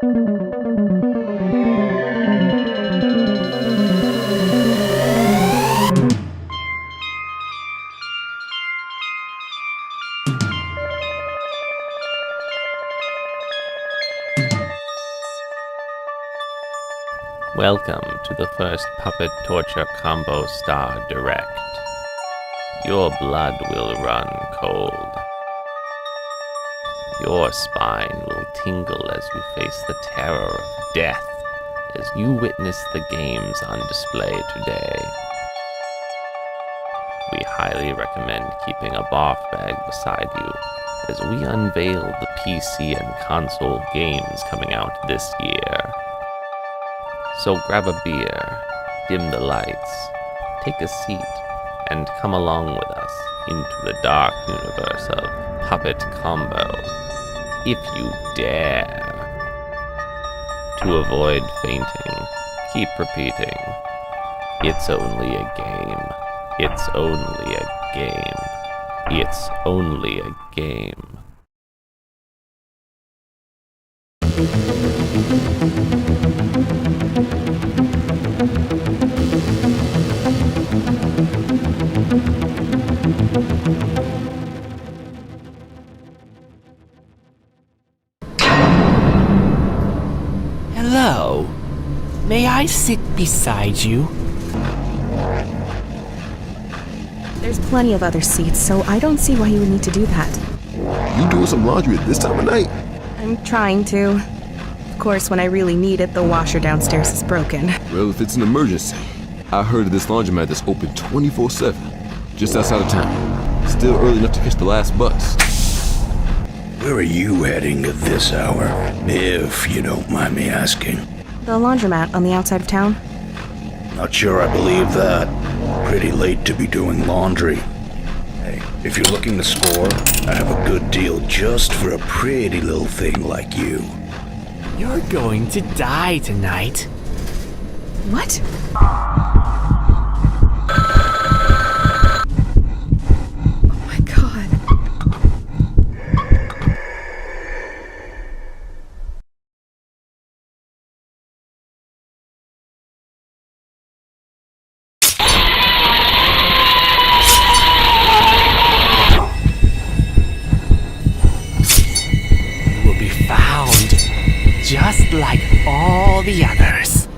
Welcome to the first Puppet Torture Combo Star Direct. Your blood will run cold. Your spine will tingle as you face the terror of death as you witness the games on display today. We highly recommend keeping a barf bag beside you as we unveil the PC and console games coming out this year. So grab a beer, dim the lights, take a seat, and come along with us into the dark universe of Puppet Combo, if you dare. To avoid fainting, keep repeating, it's only a game, it's only a game, it's only a game. Hello. May I sit beside you? There's plenty of other seats, so I don't see why you would need to do that. You doing some laundry at this time of night? I'm trying to. Of course, when I really need it, the washer downstairs is broken. Well, if it's an emergency. I heard of this laundromat that's open 24/7, just outside of town. Still early enough to catch the last bus. Where are you heading at this hour, if you don't mind me asking? The laundromat on the outside of town? Not sure I believe that. Pretty late to be doing laundry. Hey, if you're looking to score, I have a good deal just for a pretty little thing like you. You're going to die tonight. What? Oh my god. You will be found, just like all the others.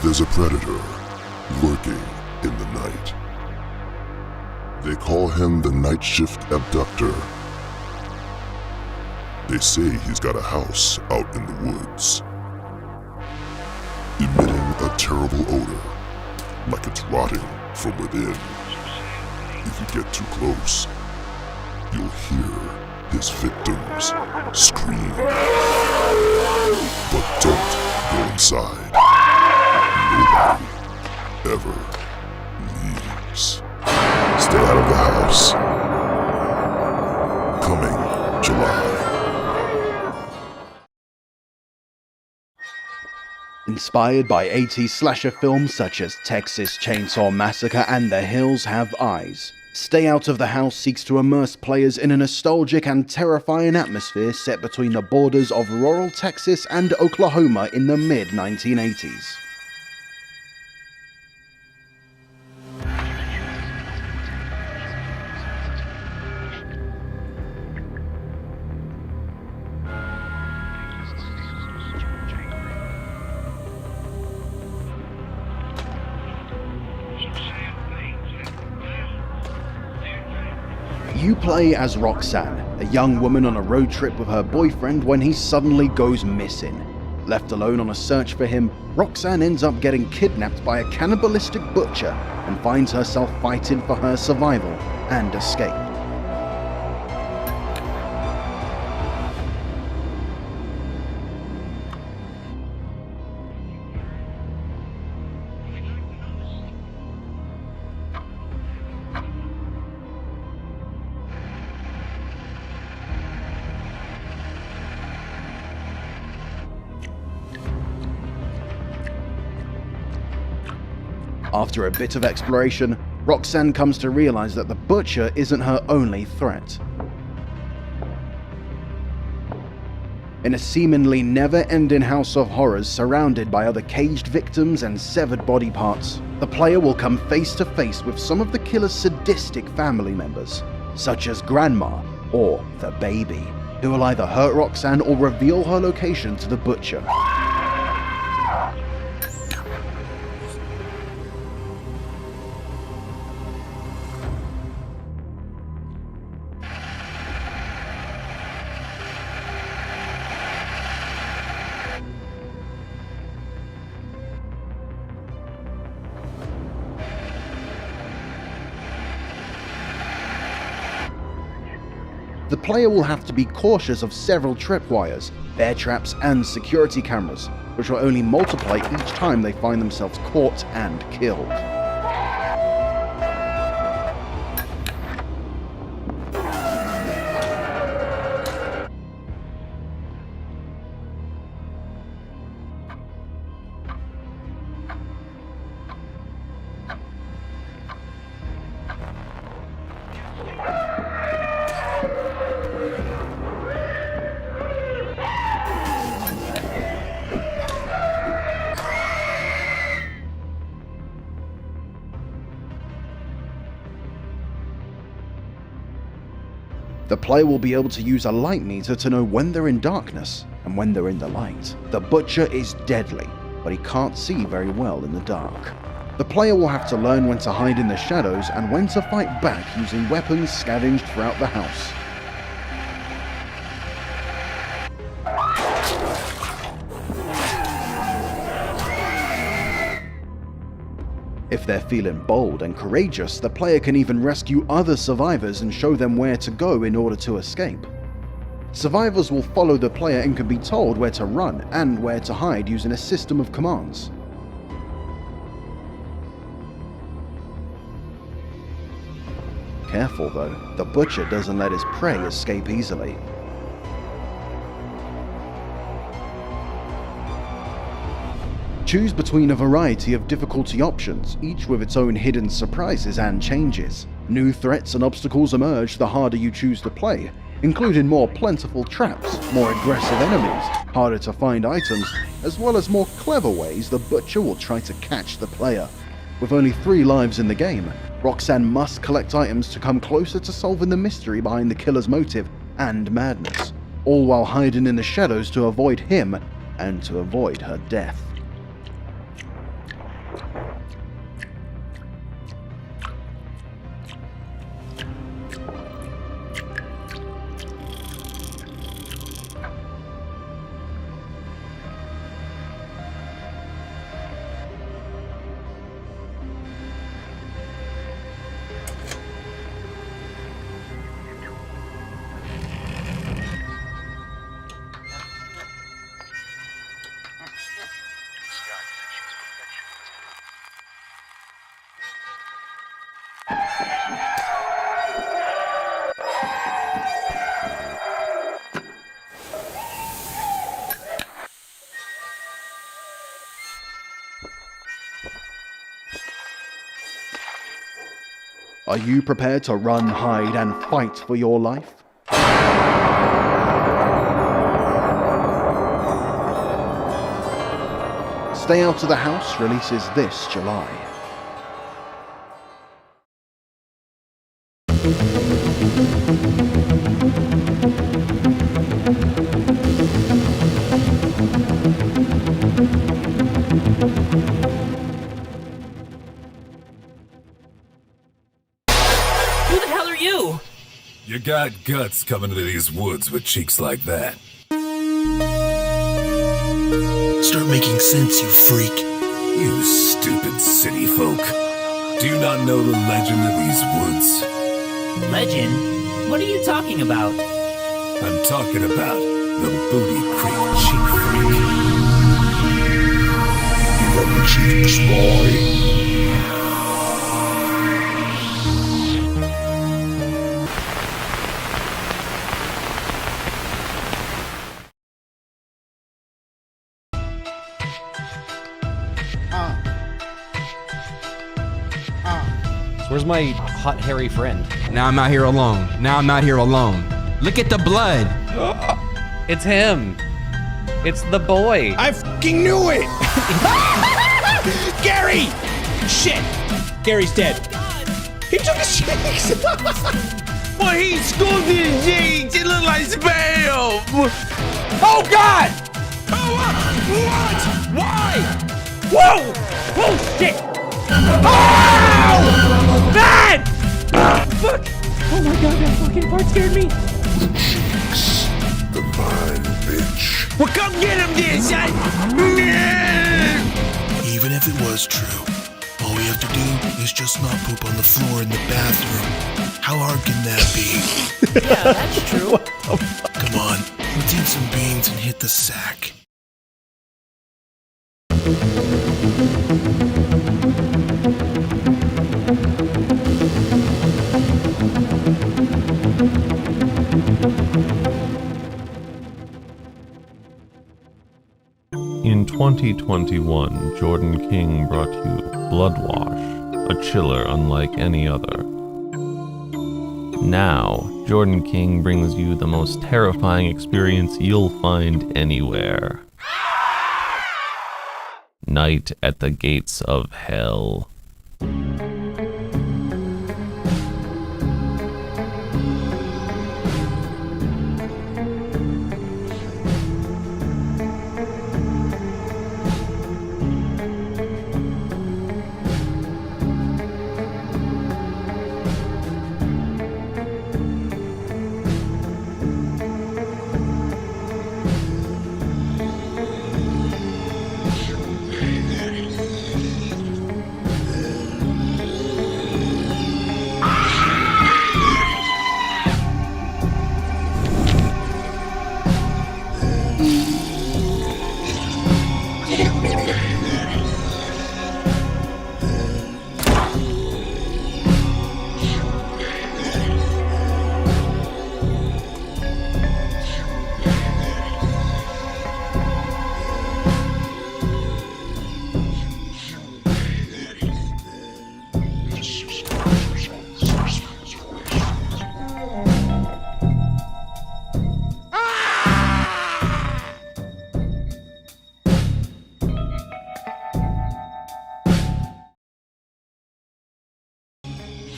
There's a predator lurking in the night. They call him the night shift abductor. They say he's got a house out in the woods, emitting a terrible odor, like it's rotting from within. If you get too close, you'll hear his victims scream. But don't go inside. Nobody ever leaves. Stay out of the house. Coming July. Inspired by 80s slasher films such as Texas Chainsaw Massacre and The Hills Have Eyes, Stay Out of the House seeks to immerse players in a nostalgic and terrifying atmosphere set between the borders of rural Texas and Oklahoma in the mid-1980s. You play as Roxanne, a young woman on a road trip with her boyfriend when he suddenly goes missing. Left alone on a search for him, Roxanne ends up getting kidnapped by a cannibalistic butcher and finds herself fighting for her survival and escape. After a bit of exploration, Roxanne comes to realize that the butcher isn't her only threat. In a seemingly never-ending house of horrors surrounded by other caged victims and severed body parts, the player will come face to face with some of the killer's sadistic family members, such as Grandma or the baby, who will either hurt Roxanne or reveal her location to the butcher. The player will have to be cautious of several tripwires, bear traps, and security cameras, which will only multiply each time they find themselves caught and killed. The player will be able to use a light meter to know when they're in darkness and when they're in the light. The butcher is deadly, but he can't see very well in the dark. The player will have to learn when to hide in the shadows and when to fight back using weapons scavenged throughout the house. If they're feeling bold and courageous, the player can even rescue other survivors and show them where to go in order to escape. Survivors will follow the player and can be told where to run and where to hide using a system of commands. Careful though, the butcher doesn't let his prey escape easily. Choose between a variety of difficulty options, each with its own hidden surprises and changes. New threats and obstacles emerge the harder you choose to play, including more plentiful traps, more aggressive enemies, harder to find items, as well as more clever ways the butcher will try to catch the player. With only 3 lives in the game, Roxanne must collect items to come closer to solving the mystery behind the killer's motive and madness, all while hiding in the shadows to avoid him and to avoid her death. Are you prepared to run, hide, and fight for your life? Stay Out of the House releases this July. You got guts coming into these woods with cheeks like that. Start making sense, you freak. You stupid city folk. Do you not know the legend of these woods? Legend? What are you talking about? I'm talking about the Booty Creek Cheek Freak. You got the cheeks, boy. Where's my hot, hairy friend? Now I'm not here alone. Look at the blood. It's him. It's the boy. I fucking knew it! Gary! Shit! Gary's dead. He took his cheeks! Well, he scooped his jeans. It looked like spam. Oh God! Oh, what? Why? Whoa! Whoa, shit! Oh! Man! Fuck! Oh my God, that fucking part scared me. The mind, bitch. Well, come get him, then, son. Even if it was true, all we have to do is just not poop on the floor in the bathroom. How hard can that be? Yeah, that's true. Come on, let's eat some beans and hit the sack. In 2021, Jordan King brought you Bloodwash, a chiller unlike any other. Now, Jordan King brings you the most terrifying experience you'll find anywhere. Night at the Gates of Hell.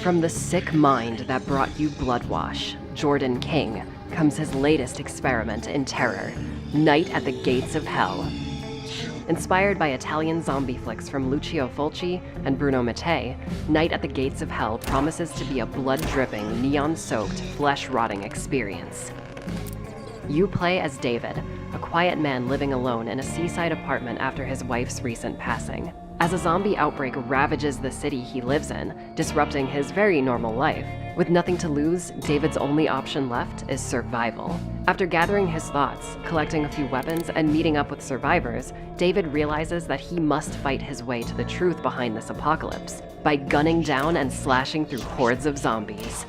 From the sick mind that brought you Bloodwash, Jordan King, comes his latest experiment in terror, Night at the Gates of Hell. Inspired by Italian zombie flicks from Lucio Fulci and Bruno Mattei, Night at the Gates of Hell promises to be a blood-dripping, neon-soaked, flesh-rotting experience. You play as David, a quiet man living alone in a seaside apartment after his wife's recent passing. As a zombie outbreak ravages the city he lives in, disrupting his very normal life, with nothing to lose, David's only option left is survival. After gathering his thoughts, collecting a few weapons, and meeting up with survivors, David realizes that he must fight his way to the truth behind this apocalypse by gunning down and slashing through hordes of zombies.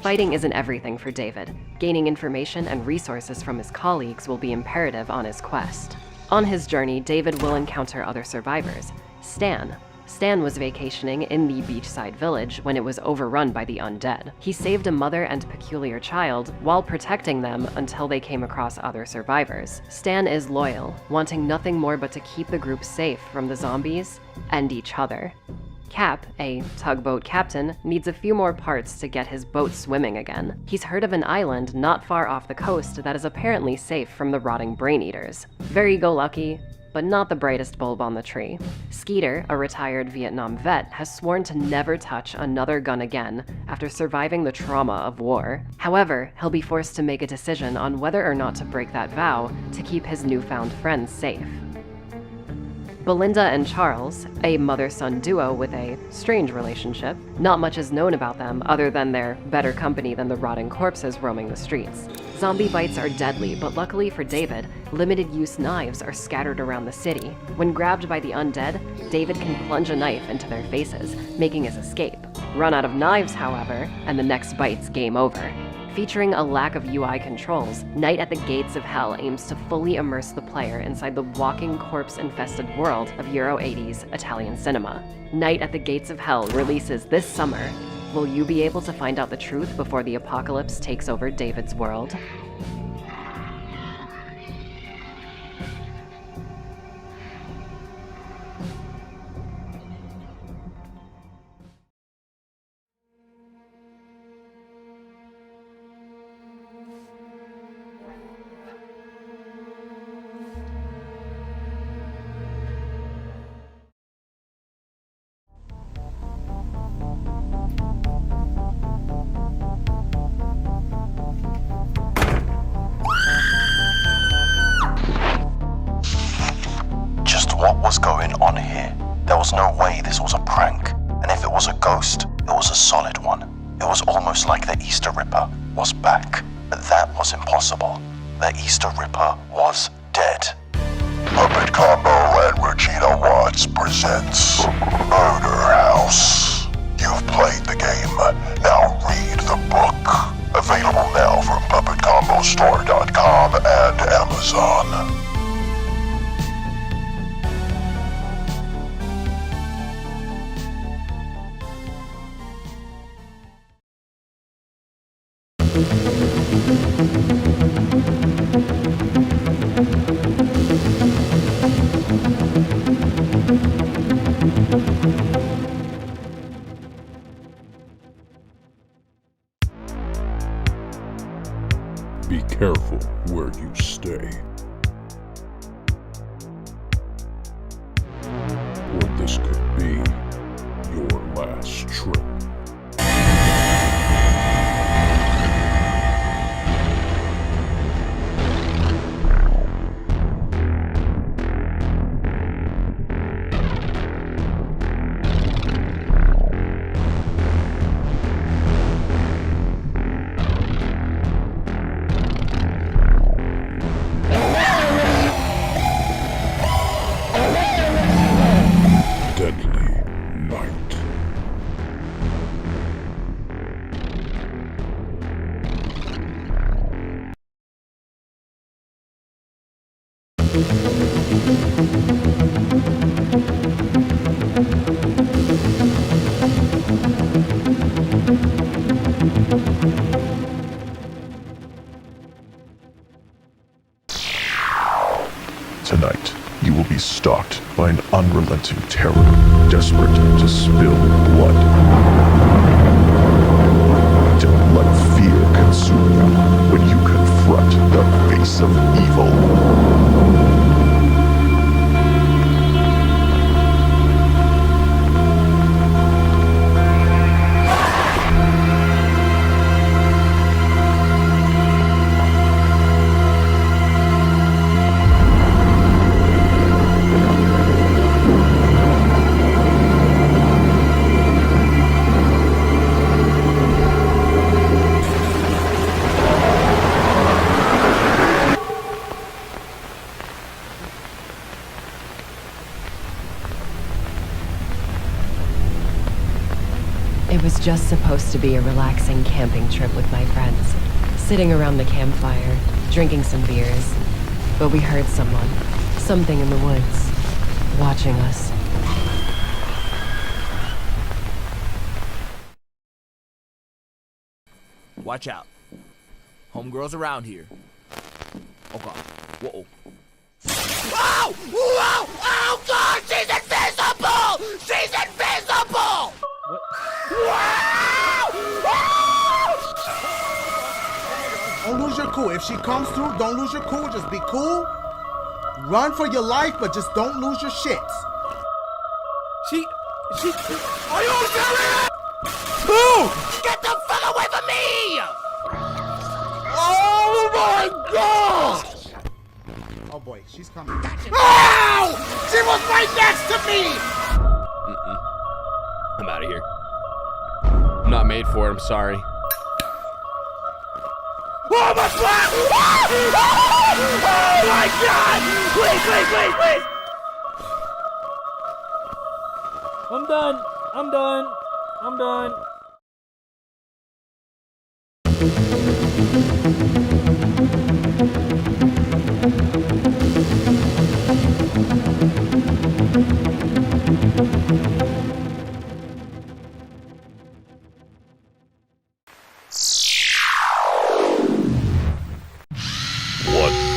Fighting isn't everything for David. Gaining information and resources from his colleagues will be imperative on his quest. On his journey, David will encounter other survivors. Stan was vacationing in the beachside village when it was overrun by the undead. He saved a mother and peculiar child while protecting them until they came across other survivors. Stan is loyal, wanting nothing more but to keep the group safe from the zombies and each other. Cap, a tugboat captain, needs a few more parts to get his boat swimming again. He's heard of an island not far off the coast that is apparently safe from the rotting brain eaters. Very go-lucky, but not the brightest bulb on the tree. Skeeter, a retired Vietnam vet, has sworn to never touch another gun again after surviving the trauma of war. However, he'll be forced to make a decision on whether or not to break that vow to keep his newfound friends safe. Belinda and Charles, a mother-son duo with a strange relationship. Not much is known about them other than they're better company than the rotting corpses roaming the streets. Zombie bites are deadly, but luckily for David, limited-use knives are scattered around the city. When grabbed by the undead, David can plunge a knife into their faces, making his escape. Run out of knives, however, and the next bite's game over. Featuring a lack of UI controls, Night at the Gates of Hell aims to fully immerse the player inside the walking corpse-infested world of Euro 80s Italian cinema. Night at the Gates of Hell releases this summer. Will you be able to find out the truth before the apocalypse takes over David's world? What was going on here? There was no way this was a prank, and if it was a ghost, it was a solid one. It was almost like the Easter Ripper was back, but that was impossible. The Easter Ripper was dead. Puppet Combo and Regina Watts presents Murder House. You've played the game, now read the book. Available now from PuppetComboStore.com and Amazon. Be careful where you stay, or this could be your last trip. Tonight, you will be stalked by an unrelenting terror, desperate to spill blood. Don't let fear consume you when you confront the face of evil. It was just supposed to be a relaxing camping trip with my friends, sitting around the campfire, drinking some beers. But we heard something in the woods, watching us. Watch out. Homegirl's around here. Oh god. Whoa. Oh! Whoa! Oh god! She's invisible! She's invisible! What? Wow! Don't lose your cool. If she comes through, don't lose your cool. Just be cool. Run for your life, but just don't lose your shits. She... Are you serious? Who? Get the fuck away from me! Oh my gosh! Oh boy, she's coming. Ow! She was right next to me! I'm out of here. I'm not made for it, I'm sorry. Oh my god! Oh my god! Please! I'm done.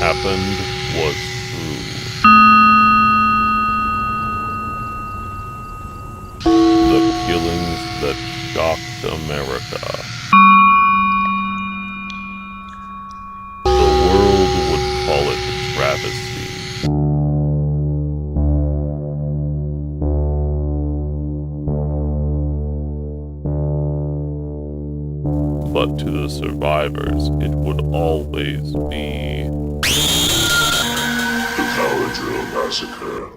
happened was true. The killings that shocked America. The world would call it a travesty. But to the survivors, it would always be The Power Drill Massacre.